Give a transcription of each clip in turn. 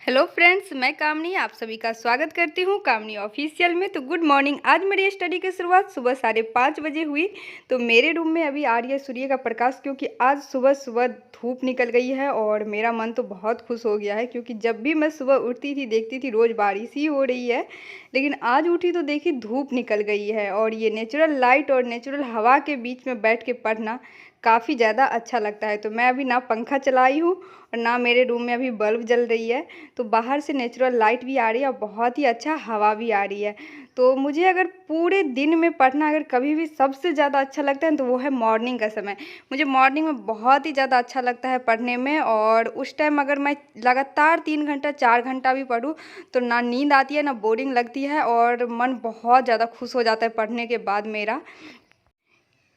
Hello friends, मैं कामनी आप सभी का स्वागत करती हूँ कामनी ऑफिशियल में। तो गुड मॉर्निंग। आज मेरी स्टडी की शुरुआत सुबह 5:30 बजे हुई। तो मेरे रूम में अभी आ रही है सूर्य का प्रकाश, क्योंकि आज सुबह सुबह धूप निकल गई है और मेरा मन तो बहुत खुश हो गया है, क्योंकि जब भी मैं सुबह उठती थी देखती थी रोज़ बारिश ही हो रही है, लेकिन आज उठी तो देखी धूप निकल गई है। और ये नेचुरल लाइट और नेचुरल हवा के बीच में बैठ के पढ़ना काफ़ी ज़्यादा अच्छा लगता है। तो मैं अभी ना पंखा चलाई हूँ और ना मेरे रूम में अभी बल्ब जल रही है, तो बाहर से नेचुरल लाइट भी आ रही है और बहुत ही अच्छा हवा भी आ रही है। तो मुझे अगर पूरे दिन में पढ़ना अगर कभी भी सबसे ज़्यादा अच्छा लगता है तो वो है मॉर्निंग का समय। मुझे मॉर्निंग में बहुत ही ज़्यादा अच्छा लगता है पढ़ने में, और उस टाइम अगर मैं लगातार 3 घंटा 4 घंटा भी पढूँ तो ना नींद आती है ना बोरिंग लगती है, और मन बहुत ज़्यादा खुश हो जाता है पढ़ने के बाद मेरा।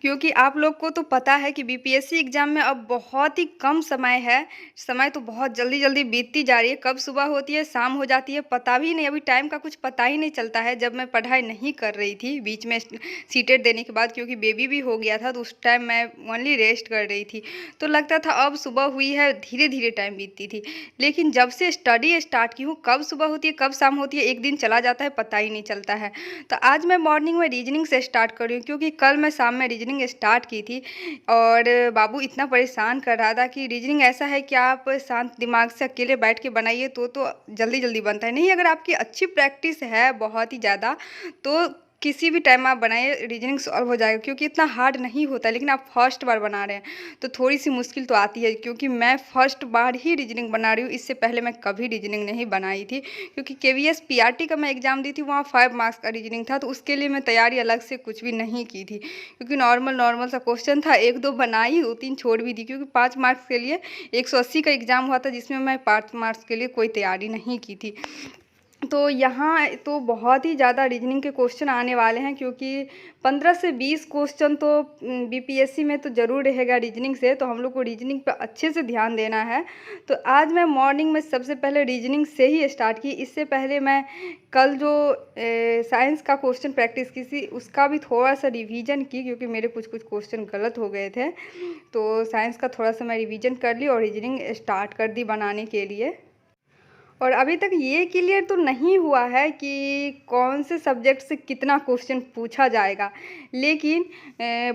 क्योंकि आप लोग को तो पता है कि बीपीएससी एग्ज़ाम में अब बहुत ही कम समय है। समय तो बहुत जल्दी-जल्दी बीतती जा रही है, कब सुबह होती है, शाम हो जाती है, पता भी नहीं, अभी टाइम का कुछ पता ही नहीं चलता है। जब मैं पढ़ाई नहीं कर रही थी बीच में सीटेट देने के बाद, क्योंकि बेबी भी हो गया था, तो उस टाइम मैं ओनली रेस्ट कर रही थी। तो लगता था अब सुबह हुई है, धीरे-धीरे टाइम बीतती थी। लेकिन जब से स्टडी स्टार्ट की हूँ, कब सुबह होती है, कब शाम होती है, एक दिन चला जाता है, पता ही नहीं चलता है। तो आज मैं मॉर्निंग में रीजनिंग से स्टार्ट कर रही हूँ, क्योंकि कल मैं शाम में रीजनिंग स्टार्ट की थी और बाबू इतना परेशान कर रहा था कि रीजनिंग ऐसा है कि आप शांत दिमाग से अकेले बैठ के बनाइए तो जल्दी जल्दी बनता है। नहीं, अगर आपकी अच्छी प्रैक्टिस है बहुत ही ज़्यादा तो किसी भी टाइम आप बनाइए रीजनिंग सॉल्व हो जाएगा, क्योंकि इतना हार्ड नहीं होता। लेकिन आप फर्स्ट बार बना रहे हैं तो थोड़ी सी मुश्किल तो आती है, क्योंकि मैं फर्स्ट बार ही रीजनिंग बना रही हूँ। इससे पहले मैं कभी रीजनिंग नहीं बनाई थी, क्योंकि केवीएस पीआरटी का मैं एग्ज़ाम दी थी, वहाँ 5 मार्क्स का रीजनिंग था, तो उसके लिए मैं तैयारी अलग से कुछ भी नहीं की थी, क्योंकि नॉर्मल नॉर्मल सा क्वेश्चन था। 1-2 बनाई, 2-3 छोड़ भी दी, क्योंकि 5 मार्क्स के लिए 180 का एग्ज़ाम हुआ था, जिसमें मैं 5 मार्क्स के लिए कोई तैयारी नहीं की थी। तो यहाँ तो बहुत ही ज़्यादा रीजनिंग के क्वेश्चन आने वाले हैं, क्योंकि 15 से 20 क्वेश्चन तो बीपीएससी में तो ज़रूर रहेगा रीजनिंग से। तो हम लोग को रीजनिंग पे अच्छे से ध्यान देना है। तो आज मैं मॉर्निंग में सबसे पहले रीजनिंग से ही स्टार्ट की। इससे पहले मैं कल जो साइंस का क्वेश्चन प्रैक्टिस की थी उसका भी थोड़ा सा रिवीजन की, क्योंकि मेरे कुछ कुछ क्वेश्चन गलत हो गए थे। तो साइंस का थोड़ा सा मैं रिवीजन कर ली और रीजनिंग स्टार्ट कर दी बनाने के लिए। और अभी तक ये क्लियर तो नहीं हुआ है कि कौन से सब्जेक्ट से कितना क्वेश्चन पूछा जाएगा, लेकिन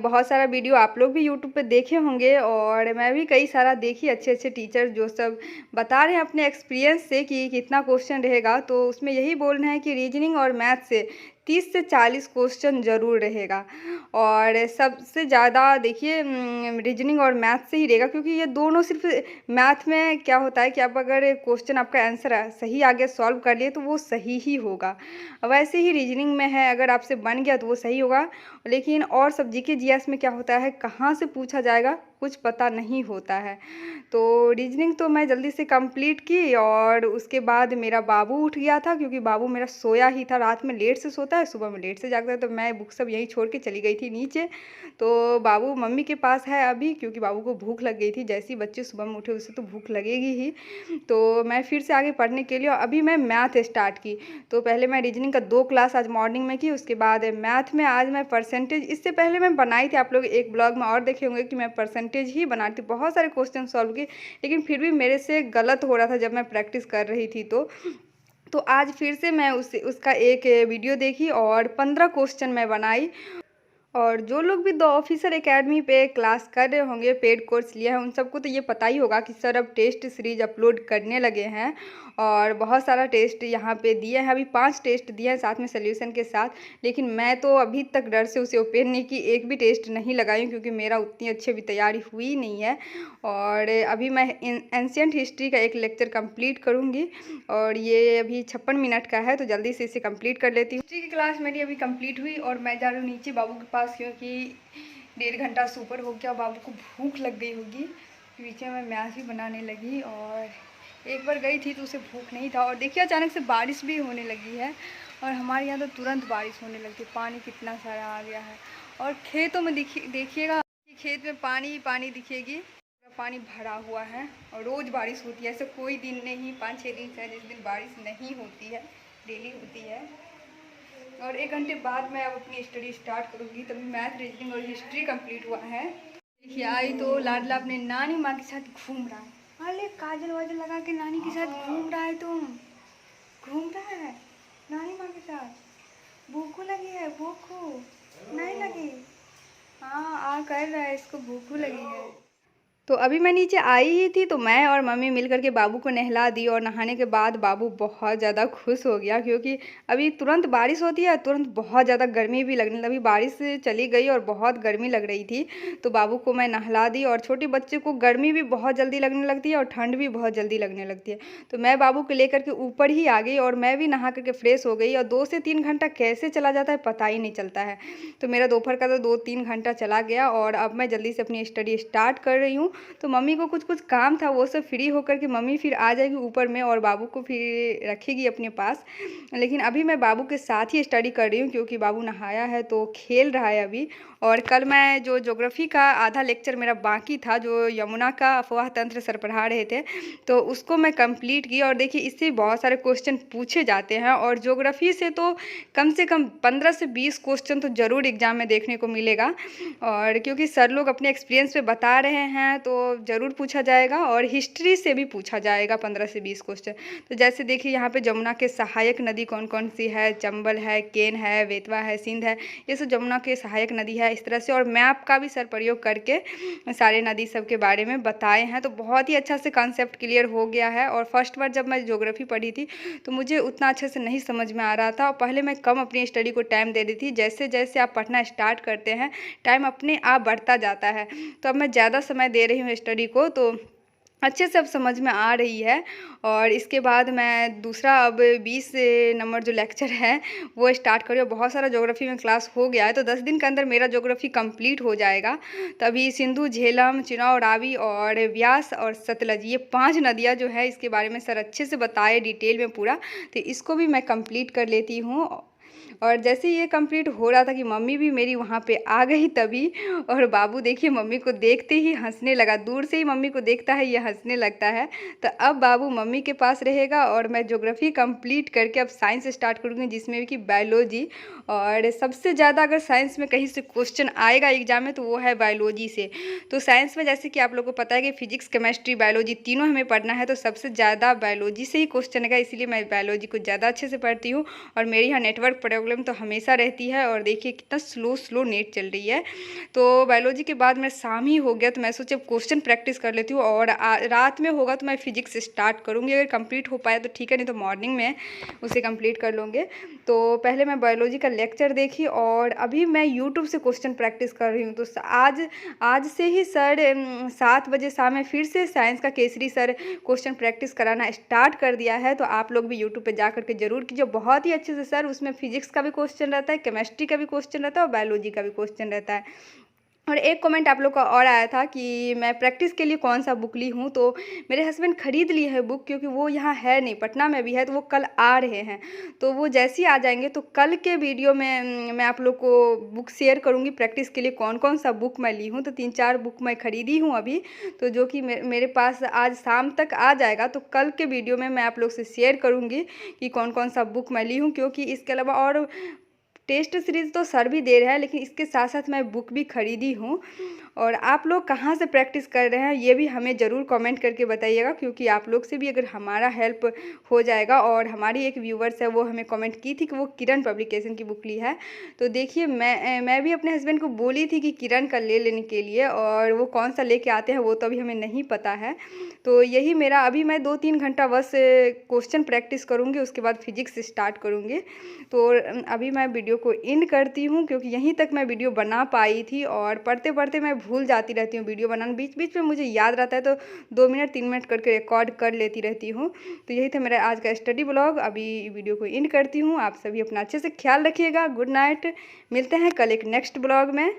बहुत सारा वीडियो आप लोग भी यूट्यूब पे देखे होंगे और मैं भी कई सारा देखी, अच्छे अच्छे टीचर जो सब बता रहे हैं अपने एक्सपीरियंस से कि कितना क्वेश्चन रहेगा। तो उसमें यही बोल रहे हैं कि रीजनिंग और मैथ से 30 से 40 क्वेश्चन ज़रूर रहेगा, और सबसे ज़्यादा देखिए रीजनिंग और मैथ से ही रहेगा, क्योंकि ये दोनों सिर्फ मैथ में क्या होता है कि आप अगर क्वेश्चन आपका आंसर सही आगे सॉल्व कर लिए तो वो सही ही होगा। वैसे ही रीजनिंग में है, अगर आपसे बन गया तो वो सही होगा। लेकिन और सब जीके जीएस में क्या होता है, कहाँ से पूछा जाएगा कुछ पता नहीं होता है। तो रीजनिंग तो मैं जल्दी से कंप्लीट की, और उसके बाद मेरा बाबू उठ गया था, क्योंकि बाबू मेरा सोया ही था। रात में लेट से सोता है, सुबह में लेट से जागता है, तो मैं बुक सब यहीं छोड़ के चली गई थी नीचे। तो बाबू मम्मी के पास है अभी, क्योंकि बाबू को भूख लग गई थी। जैसे ही बच्चे सुबह में उठे उसे तो भूख लगेगी ही। तो मैं फिर से आगे पढ़ने के लिए अभी मैं मैथ स्टार्ट की। तो पहले मैं रीजनिंग का 2 क्लास आज मॉर्निंग में की, उसके बाद मैथ में आज मैं परसेंटेज, इससे पहले मैं बनाई थी, आप लोग एक ब्लॉग में और देखे होंगे कि मैं परसेंटेज ही बनाती, बहुत सारे क्वेश्चन सॉल्व किए, लेकिन फिर भी मेरे से गलत हो रहा था जब मैं प्रैक्टिस कर रही थी। तो आज फिर से मैं उसका एक वीडियो देखी और 15 क्वेश्चन मैं बनाई। और जो लोग भी द ऑफिसर एकेडमी पे क्लास कर रहे होंगे, पेड कोर्स लिया है, उन सबको तो ये पता ही होगा कि सर अब टेस्ट सीरीज अपलोड करने लगे हैं, और बहुत सारा टेस्ट यहाँ पे दिए हैं। अभी 5 टेस्ट दिए हैं साथ में सोल्यूशन के साथ, लेकिन मैं तो अभी तक डर से उसे ओपन नहीं की, एक भी टेस्ट नहीं लगाई हूँ, क्योंकि मेरा उतनी अच्छी भी तैयारी हुई नहीं है। और अभी मैं एंशिएंट हिस्ट्री का एक लेक्चर कंप्लीट करूँगी, और ये अभी 56 मिनट का है, तो जल्दी से इसे कंप्लीट कर लेती हूँ। हिस्ट्री की क्लास मेरी अभी कंप्लीट हुई और मैं जा रही हूँ नीचे बाबू के पास, क्योंकि 1.5 घंटा से ऊपर हो गया, बाबू को भूख लग गई होगी। पीछे मैं मैथ भी बनाने लगी, और एक बार गई थी तो उसे भूख नहीं था। और देखिए अचानक से बारिश भी होने लगी है, और हमारे यहाँ तो तुरंत बारिश होने लगती है, पानी कितना सारा आ गया है। और खेतों में देखिएगा, खेत में पानी ही पानी दिखेगी, पानी भरा हुआ है। और रोज़ बारिश होती है, ऐसे कोई दिन नहीं, 5-6 दिन से जिस दिन बारिश नहीं होती है, डेली होती है। और 1 घंटे बाद मैं अब अपनी स्टडी स्टार्ट करूँगी, तभी मैथ रीजनिंग और हिस्ट्री कंप्लीट हुआ है। देखिए आई तो लाडला अपने नानी माँ के साथ घूम रहा है। अरे काजल वाजल लगा के नानी के साथ घूम रहा है तुम। तो अभी मैं नीचे आई ही थी तो मैं और मम्मी मिल कर के बाबू को नहला दी और नहाने के बाद बाबू बहुत ज़्यादा खुश हो गया, क्योंकि अभी तुरंत बारिश होती है, तुरंत बहुत ज़्यादा गर्मी भी लगने लगी। बारिश चली गई और बहुत गर्मी लग रही थी, तो बाबू को मैं नहला दी। और छोटे बच्चे को गर्मी भी बहुत जल्दी लगने लगती है और ठंड भी बहुत जल्दी लगने लगती है, तो मैं बाबू को लेकर के ऊपर ही आ गई और मैं भी नहा करके फ्रेश हो गई। और 2 से 3 घंटा कैसे चला जाता है पता ही नहीं चलता है। तो मेरा दोपहर का तो 2-3 घंटा चला गया और अब मैं जल्दी से अपनी स्टडी स्टार्ट कर रही हूँ। तो मम्मी को कुछ कुछ काम था, वो सब फ्री होकर के मम्मी फिर आ जाएगी ऊपर में और बाबू को फिर रखेगी अपने पास। लेकिन अभी मैं बाबू के साथ ही स्टडी कर रही हूँ, क्योंकि बाबू नहाया है तो खेल रहा है अभी। और कल मैं जो ज्योग्राफी का आधा लेक्चर मेरा बाकी था, जो यमुना का अफवाह तंत्र सर पढ़ा रहे थे, तो उसको मैं कंप्लीट की। और देखिए इससे बहुत सारे क्वेश्चन पूछे जाते हैं और ज्योग्राफी से तो कम से कम 15 से 20 क्वेश्चन तो ज़रूर एग्जाम में देखने को मिलेगा। और क्योंकि सर लोग अपने एक्सपीरियंस पे बता रहे हैं तो ज़रूर पूछा जाएगा। और हिस्ट्री से भी पूछा जाएगा 15 से 20 क्वेश्चन। तो जैसे देखिए यहाँ पे जमुना के सहायक नदी कौन कौन सी है, चंबल है, केन है, बेतवा है, सिंध है, ये सब जमुना के सहायक नदी है इस तरह से। और मैप का भी सर प्रयोग करके सारे नदी सब के बारे में बताए हैं, तो बहुत ही अच्छा से कॉन्सेप्ट क्लियर हो गया है। और फर्स्ट बार जब मैं ज्योग्राफी पढ़ी थी तो मुझे उतना अच्छे से नहीं समझ में आ रहा था, और पहले मैं कम अपनी स्टडी को टाइम दे रही थी। जैसे जैसे आप पढ़ना स्टार्ट करते हैं टाइम अपने आप बढ़ता जाता है, तो अब मैं ज़्यादा समय दे रही हूँ स्टडी को, तो अच्छे से अब समझ में आ रही है। और इसके बाद मैं दूसरा अब 20 नंबर जो लेक्चर है वो स्टार्ट करी। और बहुत सारा ज्योग्राफी में क्लास हो गया है, तो 10 दिन के अंदर मेरा ज्योग्राफी कंप्लीट हो जाएगा। तभी सिंधु, झेलम, चिनाब, रावी और व्यास और सतलज, ये 5 नदियाँ जो है इसके बारे में सर अच्छे से बताए डिटेल में पूरा, तो इसको भी मैं कंप्लीट कर लेती हूँ। और जैसे ये कंप्लीट हो रहा था कि मम्मी भी मेरी वहाँ पे आ गई तभी। और बाबू देखिए मम्मी को देखते ही हंसने लगा, दूर से ही मम्मी को देखता है ये हंसने लगता है। तो अब बाबू मम्मी के पास रहेगा और मैं ज्योग्राफी कंप्लीट करके अब साइंस स्टार्ट करूँगी, जिसमें कि बायोलॉजी। और सबसे ज़्यादा अगर साइंस में कहीं से क्वेश्चन आएगा एग्जाम में तो वो है बायोलॉजी से। तो साइंस में जैसे कि आप लोगों को पता है कि फिजिक्स, केमिस्ट्री, बायोलॉजी तीनों हमें पढ़ना है, तो सबसे ज़्यादा बायोलॉजी से ही क्वेश्चन आएगा, इसीलिए मैं बायोलॉजी को ज़्यादा अच्छे से पढ़ती हूँ। और मेरी यहाँ नेटवर्क प्रॉब्लम तो हमेशा रहती है, और देखिए कितना स्लो नेट चल रही है। तो बायोलॉजी के बाद मैं शाम ही हो गया, तो मैं सोचे क्वेश्चन प्रैक्टिस कर लेती हूँ। और रात में होगा तो मैं फिजिक्स स्टार्ट करूँगी, अगर कंप्लीट हो पाया तो ठीक है, नहीं तो मॉर्निंग में उसे कंप्लीट कर लूँगे। तो पहले मैं बायोलॉजी का लेक्चर देखी और अभी मैं यूट्यूब से क्वेश्चन प्रैक्टिस कर रही हूँ। तो आज से ही सर 7 बजे शाम में फिर से साइंस का केसरी सर क्वेश्चन प्रैक्टिस कराना स्टार्ट कर दिया है, तो आप लोग भी यूट्यूब पे जा करके जरूर कीजिए। बहुत ही अच्छे से सर उसमें फिजिक्स का भी क्वेश्चन रहता है, केमिस्ट्री का भी क्वेश्चन रहता है और बायोलॉजी का भी क्वेश्चन रहता है। और एक कमेंट आप लोग का और आया था कि मैं प्रैक्टिस के लिए कौन सा बुक ली हूँ, तो मेरे हस्बैंड खरीद लिए है बुक, क्योंकि वो यहाँ है नहीं, पटना में भी है, तो वो कल आ रहे हैं। तो वो जैसे ही आ जाएंगे तो कल के वीडियो में मैं आप लोग को बुक शेयर करूँगी प्रैक्टिस के लिए कौन कौन सा बुक मैं ली हूँ। तो 3-4 बुक मैं खरीदी हूँ अभी, तो जो कि मेरे पास आज शाम तक आ जाएगा, तो कल के वीडियो में मैं आप लोग से शेयर करूँगी कि कौन कौन सा बुक मैं ली हूँ। क्योंकि इसके अलावा और टेस्ट सीरीज़ तो सर भी दे रहे हैं, लेकिन इसके साथ साथ मैं बुक भी खरीदी हूँ। और आप लोग कहाँ से प्रैक्टिस कर रहे हैं ये भी हमें ज़रूर कमेंट करके बताइएगा, क्योंकि आप लोग से भी अगर हमारा हेल्प हो जाएगा। और हमारी एक व्यूवर्स है वो हमें कमेंट की थी कि वो किरण पब्लिकेशन की बुक ली है। तो देखिए मैं भी अपने हस्बैंड को बोली थी कि किरण का ले लेने के लिए, और वो कौन सा लेके आते हैं वो तो अभी हमें नहीं पता है। तो यही मेरा अभी मैं 2-3 घंटा बस क्वेश्चन प्रैक्टिस करूँगी, उसके बाद फिजिक्स स्टार्ट करूँगी। तो अभी मैं वीडियो को एंड करती हूँ, क्योंकि यहीं तक मैं वीडियो बना पाई थी। और पढ़ते पढ़ते मैं भूल जाती रहती हूँ वीडियो बनाना, बीच बीच में मुझे याद रहता है तो 2 मिनट 3 मिनट करके रिकॉर्ड कर लेती रहती हूँ। तो यही था मेरा आज का स्टडी ब्लॉग, अभी वीडियो को एंड करती हूँ। आप सभी अपना अच्छे से ख्याल रखिएगा। गुड नाइट, मिलते हैं कल एक नेक्स्ट ब्लॉग में।